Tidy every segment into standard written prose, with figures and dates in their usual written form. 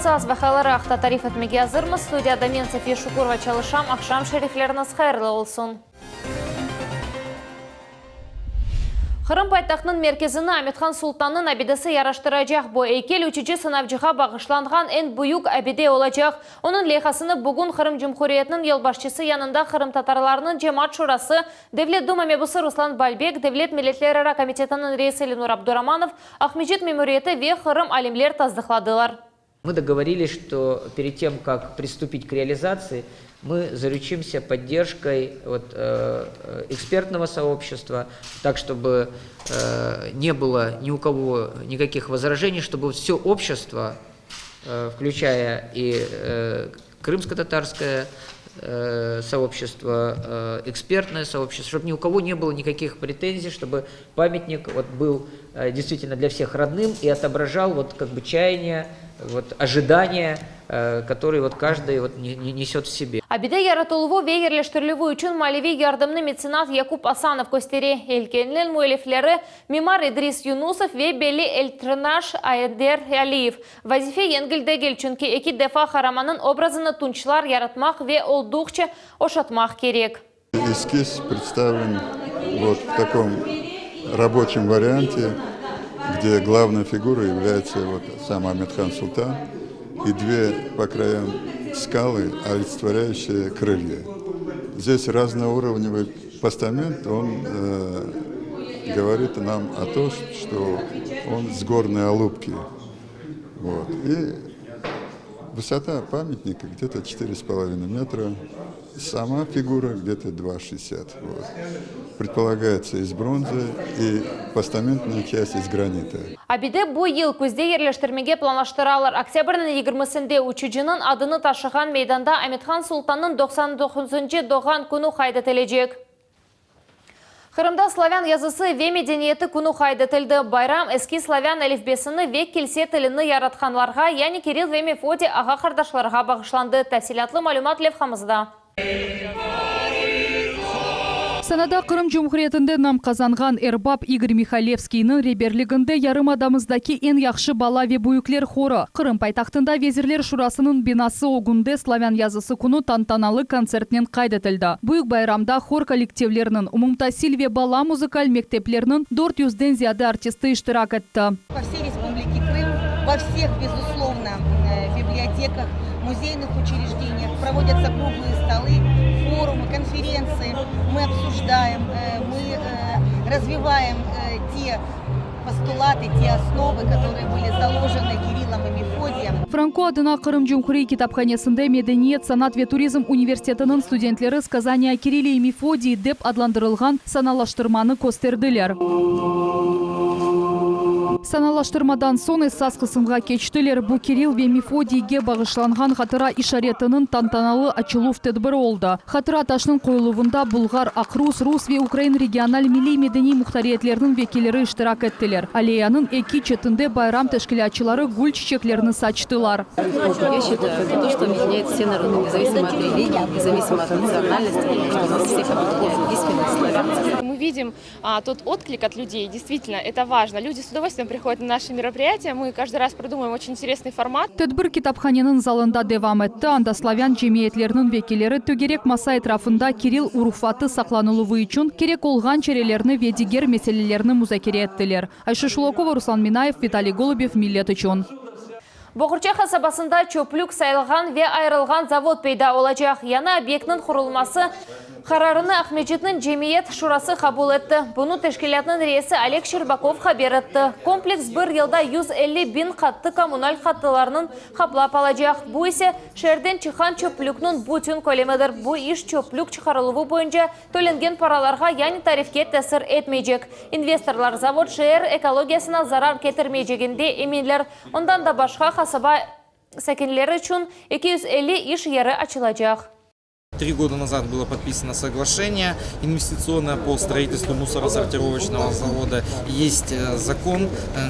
Барса азбақалары ақта тариф етмеге азырмыз. Студияда мен София Шукурова çalışам. Ақшам шерифлеріңіз хайырлы olsun. Қырым пайтақтың мерkezini Аметхан Султанның әбедесі яраштырacak. Бұл eykel 3-cü sınavcıға бағышланған en büyük әбеде olacak. Onun leyhasını bugün Қырым Cumhuriyeti'nin yılbaşçısı yanında Қырым Tatarlarının Cemaat Şurası, Devlet Duma Mebusu Ruslan Balbek, Devlet Milletleri Komitetinin reisi Elinur Abduramanov, Ahmedžет Memuriyeti ve Қырым alimler tasdiqladılar. Мы договорились, что перед тем, как приступить к реализации, мы заручимся поддержкой экспертного сообщества, так, чтобы не было ни у кого никаких возражений, чтобы все общество, включая и крымско-татарское сообщество, экспертное сообщество, чтобы ни у кого не было никаких претензий, чтобы памятник был действительно для всех родным и отображал чаяние, ожидания, которые каждый несет в себе. Әбеде яратылуы ve yerleştirilüğü için malivi yardımını mecenas Yakup Asanov gösteri. Elkeninin müellifleri Mimar İdris Yunusov ve Beli Eltrinaş Ayder Aliyev. Vazife yengilde çünkü iki defa Karaman'ın obrazını tunçlar yaratmak ve oldukça oşatmak gerek. Эскиз представлен в таком рабочем варианте, где главной фигурой является сам Аметхан Султан и две по краям скалы, олицетворяющие крылья. Здесь разноуровневый постамент, он говорит нам о том, что он с горной Алупки. И высота памятника где-то 4,5 метра, сама фигура где-то 2,60. Предполагается из бронзы и постаментная часть из гранита. Әбеде bu yıl көзде yerleştirmege planlaştıralар. Октябрьнің 20-сінде учучының adını taşıған meydanda Аметхан Султанның 99-cı doğan күні хайдатылacak. Қырымда славян yazısı ve medeniyeti күні хайдатылды. Bayram eski славян әлифбесini ve kilse тіліні yaratқанларға, yani Кирилл ve Мефодий аға қардашларға бағышланды. Тәфсилатлы малюмат левхамызда. Санада Қырым Cumhuriyetinde нам қазанған Эрбап Игорь Михалевскийның реберлігінде ярым адамыздаки en яқшы бала ве büyükler хоры. Қырым пайтақтында Везирлер Шурасының бинасы огунде славян yazısı күні тантаналы концертнен қайдатылды. Büyük байрамда хор коллективлерінің, умумтасил ве бала музыкаль мектеплерінің 400-ден зияды артисты иштирак етті. По всей Республике Крым, во всех, безусловно, библиотеках, музейных учреждениях проводятся круглые столы, форумы, конференции. Мы обсуждаем, мы развиваем те постулаты, те основы, которые были заложены Кириллом и Мефодием. Франко адына Қырым Cumhuriyet китапханесінде Медениет, санат ве туризм университетінің студентлері сказания Кирилле и Мефодий деп адландырылған саналаштырманы көстерділер. Саналаштырмадан соң эссас қысымға кечтілер. Бұ Кирилл ве Мефодийге бағышланған хатыра ишаретінің тантаналы ачылув тедбір олды. Хатыра ташның қойылуында Бұлғар, Ақрус, Рус ве Украин региональ милли медени мұхтариетлерінің векелері иштирак еттілер. Аллеяның эки четінде байрам тәшкілячылары гүл чечектерін сачтылар. Я считаю, это то, что объединяет все народы, независимо от религии, независимо от национальности, что нас всех объединяет искренность славянства. Мы видим тот отклик от людей, действительно, это важно. Люди с удовольствием приходят на наши мероприятия, мы каждый раз придумываем очень интересный формат. Тедбір китапханенің залында девам етті, анда славян жемиетлерінің векелері төгерек маса етрафында Кирилл уруфаты сақланылуы үшін керек олған черелеріні ведигер меселелеріні музакере еттілер. Айша Шулакова, Руслан Минаев, Виталий Голубев, Миллет үшін. Боғырча қасабасында чөплік сайылған ве айрылған завод пейда олacak. Яна объектінің құрылмасы қарарыны Ахмеджетнің Жемиет Шурасы қабыл етті. Бұны тәшкілятның рейесі Олег Щербаков хабер етті. Комплекс бір елда 150 bin қатты коммуналь қаттыларының қаплап алacak. Бұл есе шерден чыхан чөплікнің бүтін көлемедір. Бұл іш чөплік чықарылуы бойынша төленген параларға, яғни тарифке тәсір етмейжек. Инвесторлар завод шер экологиясына зарар кетірмейжегінде емендер. Ондан да башқа қасаба сәкенлері үшін 250 іш ері açılacak. 3 года назад было подписано соглашение инвестиционное по строительству мусоросортировочного завода. Есть закон,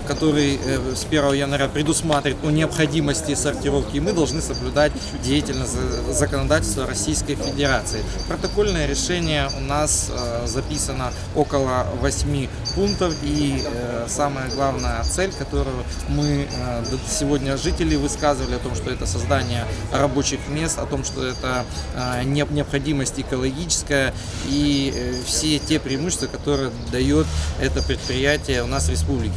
который с 1 января предусматривает о необходимости сортировки, и мы должны соблюдать деятельность законодательства Российской Федерации. Протокольное решение у нас записано около 8 пунктов, и самая главная цель, которую мы сегодня жители высказывали, о том, что это создание рабочих мест, о том, что это необходимость экологическая и все те преимущества, которые дает это предприятие у нас в республике.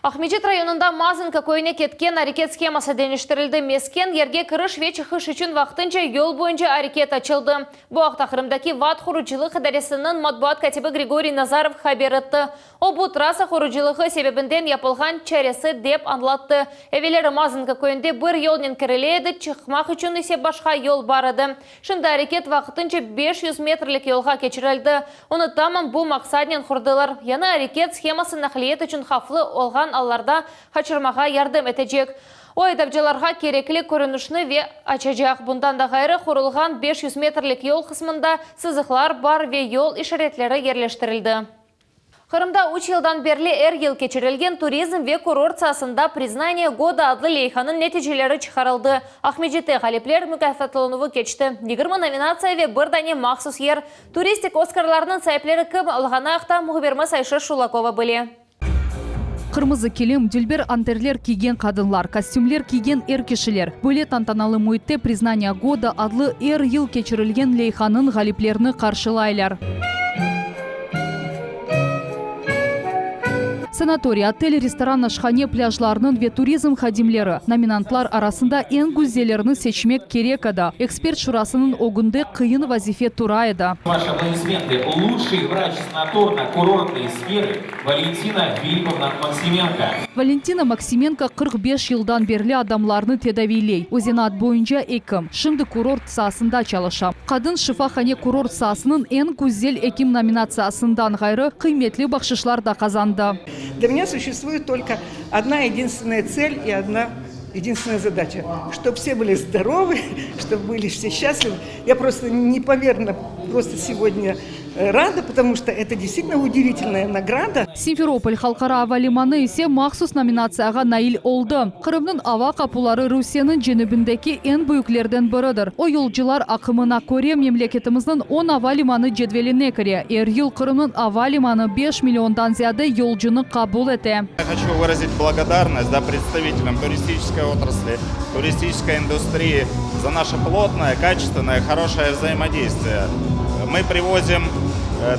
Ахмеджит районында Мазынка көйіне кеткен әрекет схемасы денештірілді. Мескен ерге кіріш ве чықыш үшін вақтынша ел бойынша әрекет açıldı. Bu haqda Қырымдаки ват құруcılığı idarəsinin матбуат катибі Григорий Назаров хабар etdi. O bu trasa құруcılığı себебінден yapılған çaresi деп anlattı. Evvelері Мазынка көйінде bir yolnen kireleydi, çıkmak için ise başka yol бар еді. Şimdi әрекет vaqtınca 500 metrlik yolға keçirildi. Onu tamam bu maqsadnen құрдылар. Yana әрекет схемасы нақлиет үшін хaflı olған алларда қачырмаға ярдым етecek. O edepçilarga kerekli көрінішіні ve açacak. Bundan da gayrı құрылған 500 metrlik yol kısmında sızıklar бар ve yol işaretleri yerleştirildi. Kırım'da 3 yıldan beri yıl geçirilgen turizm ve kurort sahasında признание года adlı leyhanın neticeleri çıkarıldı. Ahmedjit'te galipler mükafatlanışı geçti. 20 nominatsiya ve bir tane maxsus yer. Turistik Oscarlarının sahipleri kim alğana aqta muhbirimiz Ayşe Шулакова были. Kırmızı kilim, dülber anterler kiygen kadınlar, kostümler kiygen kişiler. Böyle tantanалы muhitte признание года adlı yıl geçirilgen leyhanın galiplerini karşılaylar. Sanatoriya, otel, restoran, aşhane, pляжларının ve turizm hadimleri nominantlar arasında en güzellerini seçmek gerek еді. Ekspert şurasının o günde kıyın vazife turaydı. Ваши аплодисменты. Лучший врач санаторно-курортной сферы Валентина Филипповна Максименко. Valentina Maksimenko 45 yıldan beri adamlarını tedaviley. Ozenat boyunca ekim. Şimdi kurort sahasında çalışam. Kadın şifahane kurort sahasının en güzel ekim nominatsiyasından gayrı kıymetli bakşışlar da kazandı. Для меня существует только одна единственная цель и одна единственная задача. Чтобы все были здоровы, чтобы были все счастливы. Я просто неимоверно сегодня рада, потому что это действительно удивительная награда. Симферополь халқара ава лиманы ise maxsus nominatsiyaga nail oldu. Kırım'ın ava kapıları Rusiyanın cenubundaki en büyüklerden biridir. O yolcular akımına göre memleketimizin 10 ava limanı cedveline kiriyor. Her yıl Kırım'ın ava limanı 5 milyondan ziyade yolcunu kabul etti. Я хочу выразить благодарность представителям туристической отрасли, туристической индустрии за наше плотное, качественное, хорошее взаимодействие. Мы привозим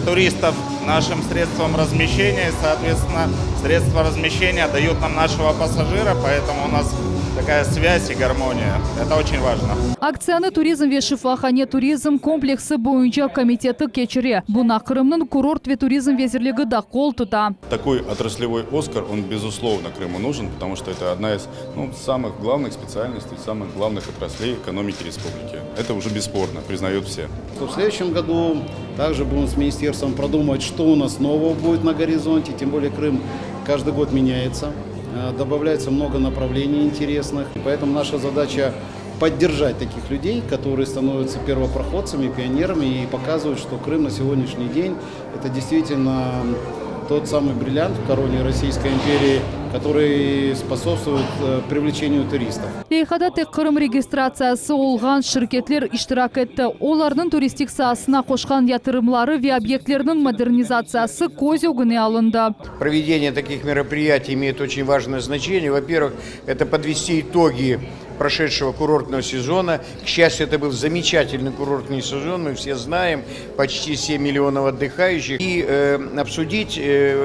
туристов нашим средством размещения, и, соответственно, средства размещения дают нам нашего пассажира, поэтому у нас такая связь и гармония. Это очень важно. Aksiyonu turizm ve şifahane turizm kompleksi boyunca komiteti geçiriyor. Buna Kırım'ın kurort ve turizm vezirligi da kol tuta. Такой отраслевой Оскар, он безусловно Крыму нужен, потому что это одна из самых главных специальностей, самых главных отраслей экономики республики. Это уже бесспорно, признают все. В следующем году также будем с министерством продумывать, что у нас нового будет на горизонте, тем более Крым каждый год меняется, добавляется много направлений интересных, поэтому наша задача поддержать таких людей, которые становятся первопроходцами, пионерами и показывают, что Крым на сегодняшний день это действительно тот самый бриллиант в короне Российской империи, который способствует привлечению туристов. Leyhada tek Kırım registratsiyasi olğan şirketler iştirak etti. Onların turistik sahasına koşkan yatırımları ve obyektlerinin modernizasiyasi көз өгіне alındı. Проведение таких мероприятий имеет очень важное значение. Во-первых, это подвести итоги прошедшего курортного сезона. К счастью, это был замечательный курортный сезон, мы все знаем, почти 7 миллионов отдыхающих. И обсудить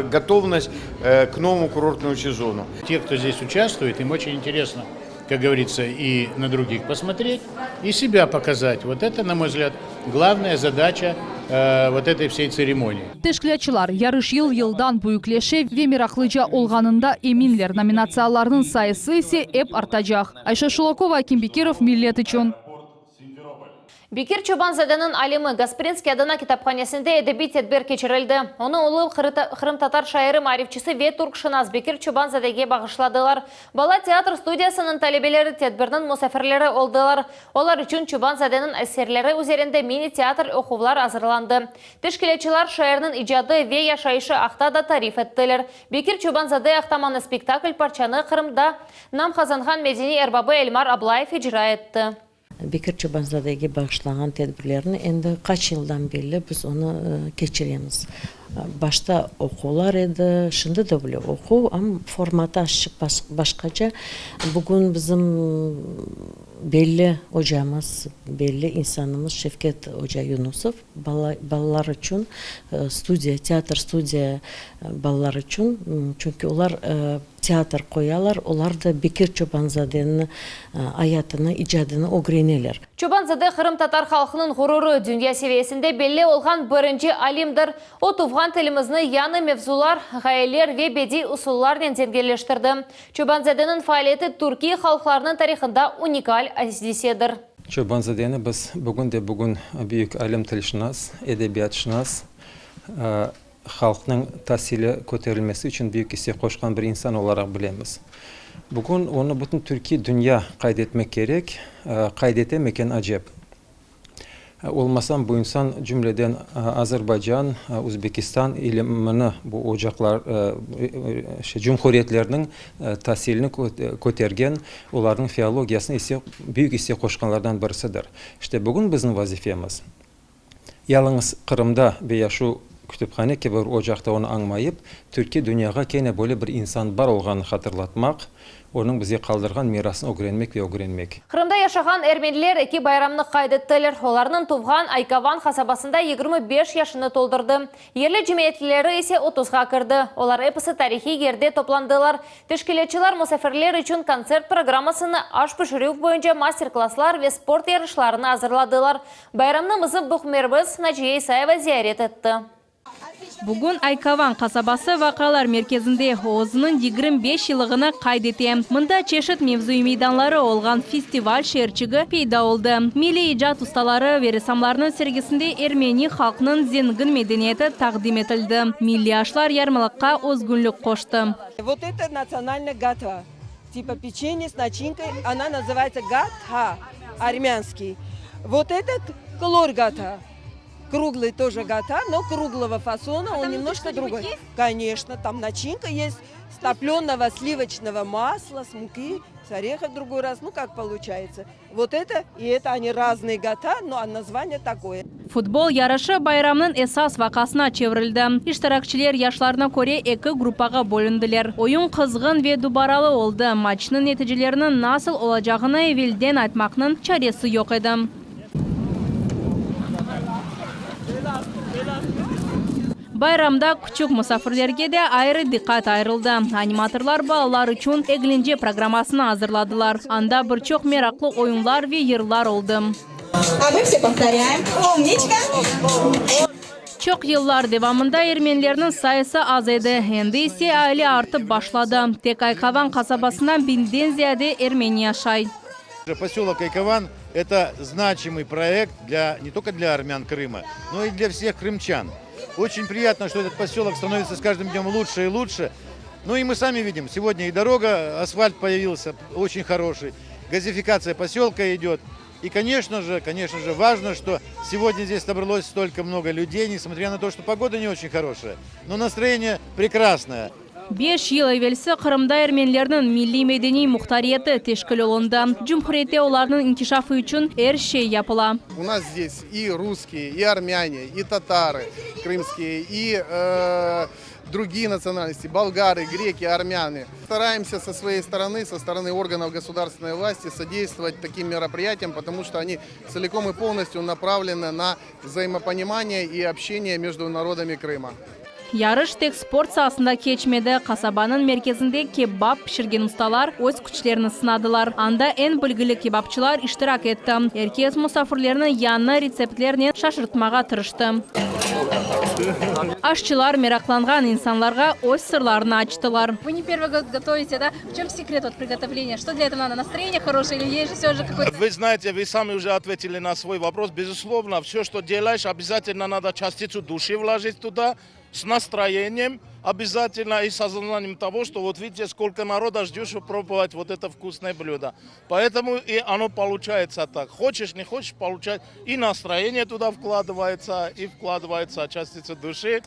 готовность к новому курортному сезону. Те, кто здесь участвует, им очень интересно, как говорится, и на других посмотреть, и себя показать. Вот это, на мой взгляд, главная задача вот этой всей церемонии. Teşkilatçılar yarış yıldan büyükleşe ve meraklıca olğanında eminler. Nominatsiyalarının sayısı ise hep artacak. Ayşe Şulakova, Akim Bekirov, Millet için. Бекир Чубанзаденің алимы Гаспринский Адана китапханесінде әдеби тедбір кечірілді. Оны ұлы Қырым-татар шайыры марифчысы Ветурк Шыназ Бекир Чубанзадеге бағышладылар. Бала театр студиясының талебелері тедбірдің мұсафирлері олдылар. Олар үшін Чубанзаденің әсерлері üzerinde мини-театр оқулар азырланды. Тешкелечілер шайырның ижады ве яшайышы ақтада тариф еттілер. Бекир Чубанзаде ақтаманы спектакль парчаны Қырымда нам қазанған медени әрбабы Эльмар Аблаев ижра етті. Бекир Чубанзадеге bağışlanan tedbirlerini endi kaç yıldan beri biz onu geçiremiz. Başta okular edi, şimdi de bile oku ama formatı açık başkaca. Bugün bizim belli hocamız, belli insanımız Şevket Hoca Yunusov balalar için studiya, tiyatr studiya balalar için çünkü onlar tiyatr koyarlar, onlar da Bekir Çubanzade'nin hayatını, icadını öğrenirler. Чубанзаде Қырым-татар халқының ғұрыры дүния seviyesinde belli olған бірінші алимдір. O туфған тілімізні яны мевзулар, ғайелер ве беди ұсуллармен зергелештірді. Чубанзаденің фаалеті Түркия халқларының тарихында уникаль әздеседір. Чубанзадені біз бүгін büyük алим тілшіназ, edebiyatшыназ, халқының тәсілі көтерілмесі үшін büyük есе қошқан бір инсан olarak білеміз. Bugün onu bütün Türkiye dünya kaydetmek gerek, kaydedemeken acep. Olmasam bu insan cümleden Azerbaycan, Uzbekistan ilimini bu ocaklar, cumhuriyetlerinin tahsilini kötergen, onların filologiyasını büyük ise koşkanlardan birisidir. İşte bugün bizim vazifemiz. Yalnız Kırım'da veya şu kütüphane gibi bir ocakta onu anmayıp, Türkiye dünyaya kene böyle bir insan var olğanı hatırlatmak, onun bize kaldırgan mirasını öğrenmek ve öğrenmek. Kırım'da yaşayan Ermeniler iki bayramını kaydettiler. Onlarının Tuvgan Aykavan kasabasında 25 yaşını doldurdu. Yerli cemiyetlileri ise 30'ga kırdı. Onlar hepsi tarihi yerde toplandılar. Teşkilatçılar musafirler için konser programmasını aş pişiriv boyunca master-klaslar ve sport yarışlarını hazırladılar. Bayramımızı Bukhmerbiz Naciye İsayeva ziyaret etti. Bugün Aykavan kasabası vakalar merkezinde Oğuz'un 25 yılını kaydettim. Mında çeşit mevzu meydanları olgan festival şerçigi peyda oldu. Milli icat ustaları ve ressamlarının sergisinde Ermeni halkının zengin medeniyeti takdim edildi. Milli aşlar yarmılıkka özgünlük koştu. Вот это национальная гатва. Типа печенье с начинкой, она называется гатха, армянский. Вот этот колор гатха. Круглый тоже гата, но круглого фасона, он немножко другой. Конечно, там начинка есть с топленого сливочного масла, с муки, с орехов другой раз, ну как получается. Вот это и это, они разные гата, но название такое. Futbol yarışı bayramının esas vakasına çevrildi. İştirakçiler yaşlarına göre iki grupaga bölündüler. Oyun kızgın ve dubaralı oldu. Maçının neticelerinin nasıl olacağını evvelden aytmakның çaresi yok idi. Bayramda küçük misafirlerge de ayrı dikkat ayrıldı. Animatorlar balalar için eğlence programmasını hazırladılar. Anda birçok meraklı oyunlar ve yırlar oldu. Çok yıllar devamında Ermenilerinin sayısı az idi. Endi ise aile artıp başladı. Tek Aykavan kasabasından 1000'den ziyade Ermeni yaşay. Поселок Айкаван – это значимый проект не только для армян Крыма, но и для всех крымчан. Очень приятно, что этот поселок становится с каждым днем лучше и лучше. Ну и мы сами видим, сегодня и дорога, асфальт появился очень хороший, газификация поселка идет. И, конечно же, важно, что сегодня здесь собралось столько много людей, несмотря на то, что погода не очень хорошая, но настроение прекрасное. 5 yıl evvelsi Kırım'da Ermenilerinin milli medeni muhtariyeti teşkil olundu. Cumhuriyette onların inkişafı için her şey yapıla. У нас здесь и русские, и армяне, и татары крымские, и другие национальности, болгары, греки, армяне. Стараемся со своей стороны, со стороны органов государственной власти содействовать таким мероприятиям, потому что они целиком и полностью направлены на взаимопонимание и общение между народами Крыма. Ярыш тек спорт сahasында кечмеді. Қасабаның мерkezінде кебаб пішірген ұсталар өз күчлерін сынадылар. Анда en білгілі кебапчылар иштирак етті. Эркез мұсафирлерінің яны рецептлерінен шашыртмаға тырышты. Ашчылар меракланған инсанларға өз сырларын ачтылар. Вы не первый год готовите, да? В чем секрет приготовления? Что для этого надо? Настроение хорошее или есть все же какое-то... Вы знаете, вы сами уже ответили на свой вопрос. Безусловно, все, что делаешь, обязательно надо частицу души вложить туда, с настроением, обязательно и с осознанием того, что вот видите, сколько народа ждешь пробовать вот это вкусное блюдо. Поэтому и оно получается так. Хочешь, не хочешь, получать. И настроение туда вкладывается, и вкладывается частица души.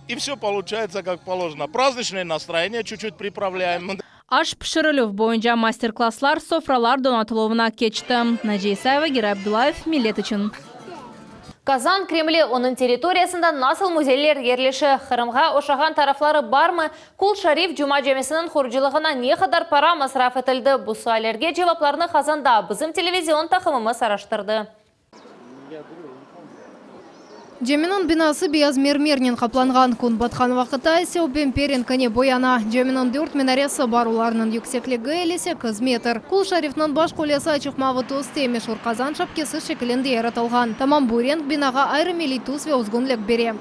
И все получается как положено. Праздничное настроение чуть-чуть приправляем. Аш пішірілів бойынша мастер-класслар софралар донатылуына кечті. Наджей Исаева, Герай Абдулаев, Милет үшін. Казан Кремлі оның территориясында насыл музейлер ерлеші. Қырымға ошаған тарафлары бармы? Кул Шариф Джума жемесінің құржылығына не қадар пара масраф етілді? Бұл суалерге жевапларны Қазанда бізім телевизион тақымымыз араштырды. Жеминон бинасы бияз мермернен қапланған. Күн батқан вақытта есе Бемперин кәне бояна. Жеминон 4 минаресі баруларының yüksеклігі елесе 2 метр. Кул Шарифнан баш қолесі ачықмавы тоз теме шур Қазан шапкесі шекілінде яратылған. Тамам буренг бинаға айрым елитус ве узгунлек бере.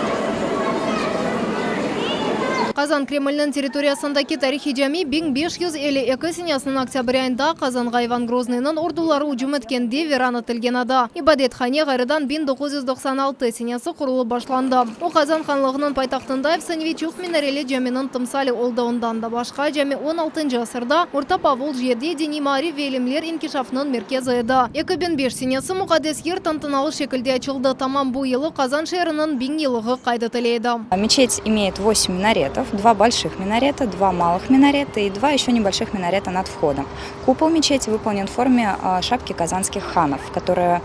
Қазан Кремльнің территориясындаки тарихи жами 1552 сенесінің октябрь айында Қазанға Иван Грозныйның ордулары ұжым еткенде веран етілген ада. Ибадетхане ғайрыдан 1996 сенесі құрылы башланды. О Қазан ханлығының пайтақтында Евсаневичух минарелі жаминын тымсали олдауындан да башқа жами 16 ғасырда Орта Павол жерде дени мари велимлер инкишафның меркезі еді. 2005 сенесі мұқадес ер тантыналы шекілде açılды. Тамам бұл елі Қазан шерінің 1000 елығы қайдатыледі. Мечеть имеет 8 минаретов. 2 больших минарета, 2 малых минарета и 2 еще небольших минарета над входом. Купол мечети выполнен в форме шапки казанских ханов, которая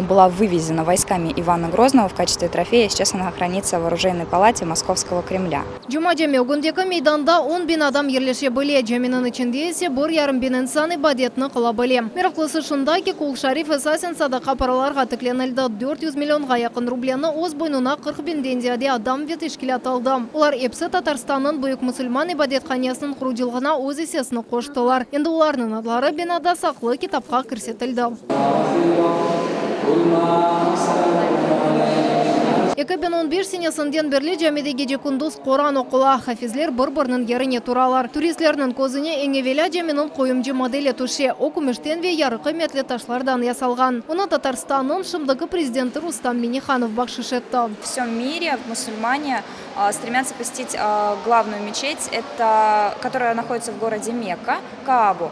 была вывезена войсками Ивана Грозного в качестве трофея. Сейчас она хранится в оружейной палате Московского Кремля. Жума жеме огындегі мейданда 10 бин адам ерлеше біле. Жемінің ішінде есе 1,5 бин инсан ибадетіні қыла біле. Мерақлысы шында ки Кул Шариф эсасен садақа параларға тікленілді. 400 миллионға яқын рублені оз бойнуна 40 бин дензияде адам вет ешкілет алды. Олар епсі Татарстанның бұйық мұсылман ибадетханиясының құру жылғына оз есесіні қоштылар. Енді оларының адлары бинада сақлы китапқа кірсетілді. 2015 сенесінден бірлі жәмеде геже күндіз Коран оқыла. Хафизлер бір-бірінің еріне туралар. Туристлерінің көзіне еңевеля жәменің қойымжы моделі түше. Окумештен ве ярықы метлі ташлардан ясалған. Оны Татарстанның шымдығы президенті Рустам Миниханов бақшыш етті. В всем мире мусульмане стремятся посетить главную мечеть, которая находится в городе Мекка, Каабу.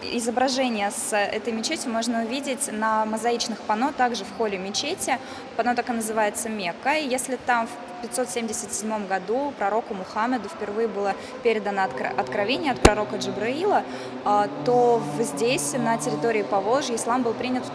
Изображение с этой мечетью можно увидеть на мозаичных панно, также в холле мечети. Панно так и называется Мекка. И если там в 577 году пророку Мухаммеду впервые было передано откровение от пророка Джибраила, то здесь, на территории Поволжья, ислам был принят в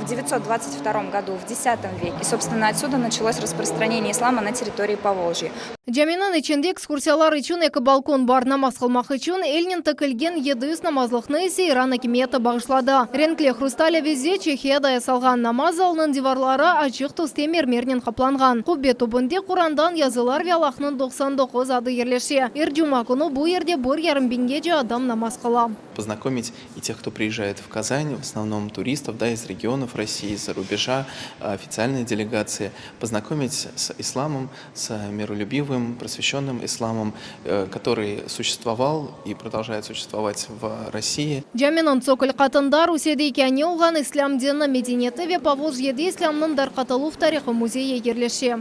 922 году, в X веке. И, собственно, отсюда началось распространение ислама на территории Поволжья. Жаминан içinde экскурсиялар için екі балкон бар. Намаз қылмақ için елнен тікілген 700 намазлықны есе Иран әкіметі бағышлады. Ренкле хрусталя везе Чехияда ясалған намаз залының диварлары ачық түсте мермернен қапланған. Құббе тобынде Құрандан язылар ве Аллахның 99 ады ерлеше. Жума күні бұл ерде 1,5 бинге же адам намаз қыла. Познакомить и тех, кто приезжает в Казань, в основном туристов, да, из регионов России, из-за рубежа, официальные делегации, познакомить с исламом, с миролюбивым, просвещенным исламом, который существовал и продолжает существовать в России. Жаминан цоколь қатында Русияда екені олған ислам дені мединеті ве Поволжьеде исламның дарқатылу в тарихы музейе ерлеше.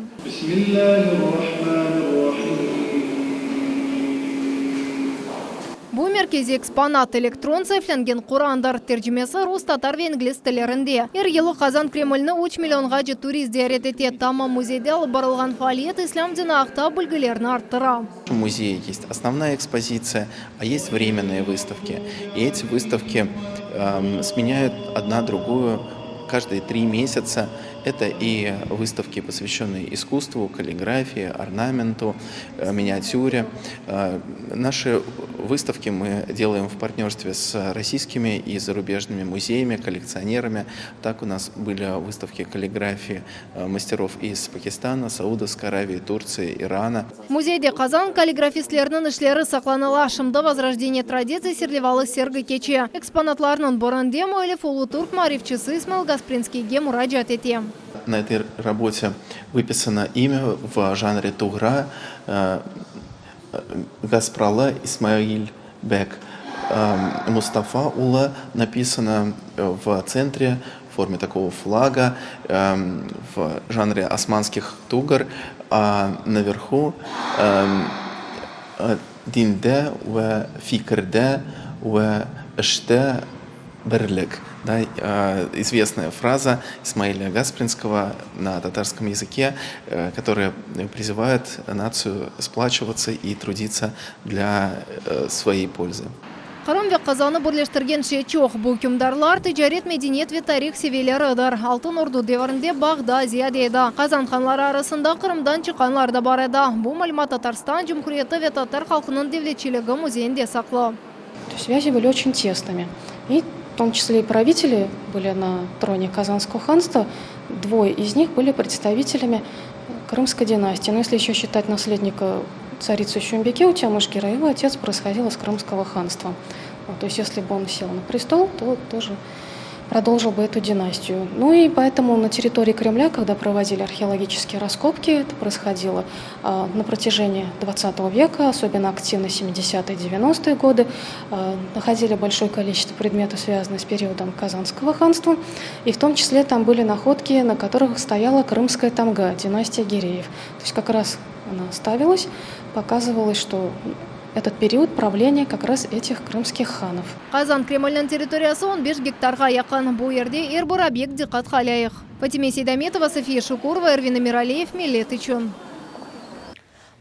Бұл меркезе экспонат электрон цифрленген Құрандар тәржімесі рус, татар ве инглиз тілерінде. Елі Қазан Кремльні 3 миллионға же турист зиярет ете. Тамам музейде алып барылған фаалиет ислам діні ақта бүлгілерін арттыра. В музее есть основная экспозиция, а есть временные выставки. И эти выставки сменяют одна другую каждые 3 месяца. Это и выставки, посвященные искусству, каллиграфии, орнаменту, миниатюре. Наши выставки мы делаем в партнерстве с российскими и зарубежными музеями, коллекционерами. Так у нас были выставки каллиграфии мастеров из Пакистана, Саудовской Аравии, Турции, Ирана. Музейде Казан каллиграфистлерінің ішлері сақланыла. Шымды возрождение традиции серлевалы сергі кече. Экспонатларының борынде мөйлі фолутурк марифчысы Исмаил Гаспринскийге мураджат ете. На этой работе выписано имя в жанре тугра Гаспрала Исмаиль Бек. Мустафа Ула написано в центре в форме такого флага в жанре османских тугр, а наверху динде ва фикрде ва эште берлик. Да, известная фраза Исмаиля Гаспринского на татарском языке, которая призывает нацию сплачиваться и трудиться для своей пользы. Қырым ве Қазаны бірлештірген шечоқ. Бұл күмдарлар тижарет, медениет ве тарих севелері ыдар. Алтын орду деверінде Бағда, Зиядейда. Қазан ханлары арасында Қырымдан чыққанлар да бар еді. Бұл мәлімат Татарстан Жұмхуриеті ве татар халқының девлетчілігі музейінде сақлы. Связи были очень тесными. И в том числе и правители были на троне Казанского ханства. Двое из них были представителями Крымской династии. Но если еще считать наследника царицу Шумбеке у Тямышгера, его отец происходил из Крымского ханства. Вот, то есть если бы он сел на престол, то тоже продолжил бы эту династию. Ну и поэтому на территории Кремля, когда проводили археологические раскопки, это происходило на протяжении 20 века, особенно активно 70-е, 90-е годы, находили большое количество предметов, связанных с периодом Казанского ханства, и в том числе там были находки, на которых стояла Крымская тамга, династия Гиреев. То есть как раз она ставилась, показывалось, что этот период правления как раз этих крымских ханов. Қазан Кремльнің территориясы 15 гектарға яқын. Бұл ерде әрбір объект диққат қалайық. Фатиме Сейдаметова, София Шукурова, Эрвин Амиралиев, Милет үшін.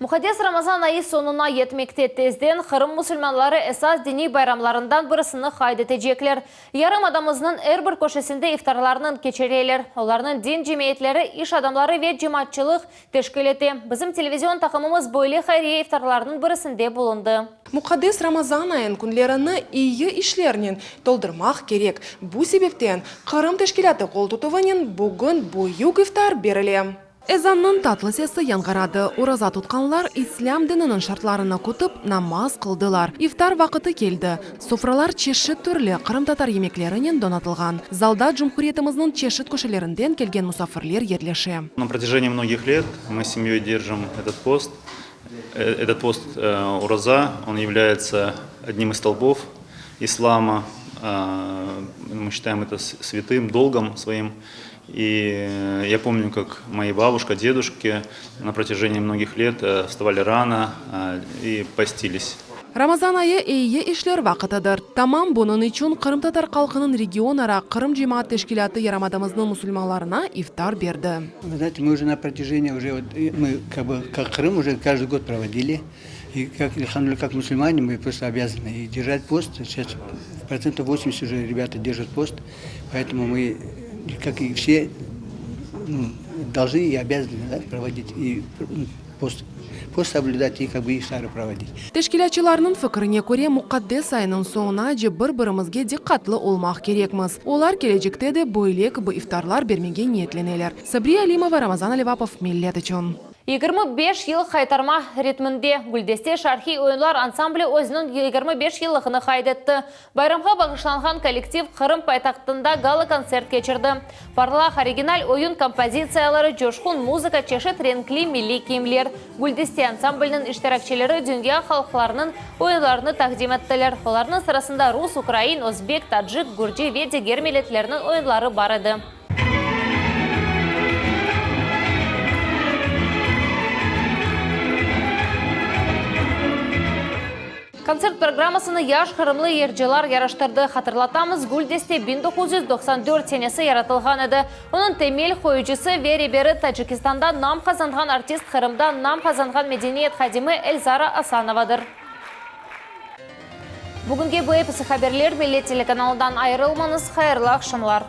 Мұхадес Рамазан айы сонына етмекте тезден Қырым мұсылманлары әсас дини байрамларындан бірісіні қайды тежеклер. Ярым адамызның әрбір көшесінде ифтарларының кечерелер. Оларының дин жемейетлері, иш адамлары вет жематчылық тешкелеті. Біздің телевизион тақымымыз бойлы хайрия ифтарларының бірісінде болынды. Мұқадес Рамазан айын күнлеріні ие ишлерінен толдырмақ керек. Бұл себептен Қырым тешкелеті қол тұтыванен бүгін бұйық ифтар беріле. Эзанның татлы сесі яңғарады. Ораза тұтқанлар ислам дінінің шартларына күтіп намаз қылдылар. Ифтар вақыты келді. Софралар чешет түрлі Қырым татар емеклерінен донатылған. Залда Жұмхуриетіміздің чешет көшелерінден келген мұсафирлер ерлеше. На протяжении многих лет мы с семьей держим этот пост. Этот пост Ураза, он является одним из столбов ислама. Мы считаем это святым долгом своим. И я помню, как мои бабушка, дедушки на протяжении многих лет вставали рано и постились. Рамазан айы ие ишлер вақытыдыр. Тамам бұның үшін Қырым татар қалқының регионара Қырым жемаат тешкилаты ярамадамыздың мусульманларына ифтар берді. Вы знаете, мы уже на протяжении, мы как Крым уже каждый год проводили. И как мусульмане мы просто обязаны и держать пост. Сейчас 80% уже ребята держат пост. Поэтому мы, как и все, должны и обязаны проводить и пост соблюдать и как бы ифтары проводить. Тешкилатчыларның фикріне көре мұқаддес айының соңына же бір-бірімізге диққатлы олмақ керекміз. Олар келечекте де бойлек бұл ифтарлар бермеге ниетленелер. Сабрия Алимова, Рамазан Аливапов, Миллет үшін. 25 ел қайтарма ритмінде Гүлдесте шархи ойынлар ансамблі өзінің 25 еліғыны қайдетті. Байрамға бағышланған коллектив Қырым пайтақтында гала концерт кечірді. Парлах оригиналь ойын композициялары, жошқын музыка, чешет ренкли милли киімлер. Гүлдесте ансамблінің іштиракчелері дүния халықларының ойынларыны тақдим еттілер. Оларының сырасында рус, украин, өзбек, таджик, гурджи, веде гермелетлерінің ойынлары бар еді. Концерт программасыны яш Қырымлы ержелар яраштырды. Хатырлатамыз, Гүлдесте 1994 сенесі яратылған еді. Оның темел қойычысы Веребері Таджикистанда нам қазанған артист, Қырымда нам қазанған медениет хадимы Эльзара Асановадыр. Бүгінге бұл эпісі хаберлер Милет телеканалдан айырылмаңыз, қайырлы ақшамлар.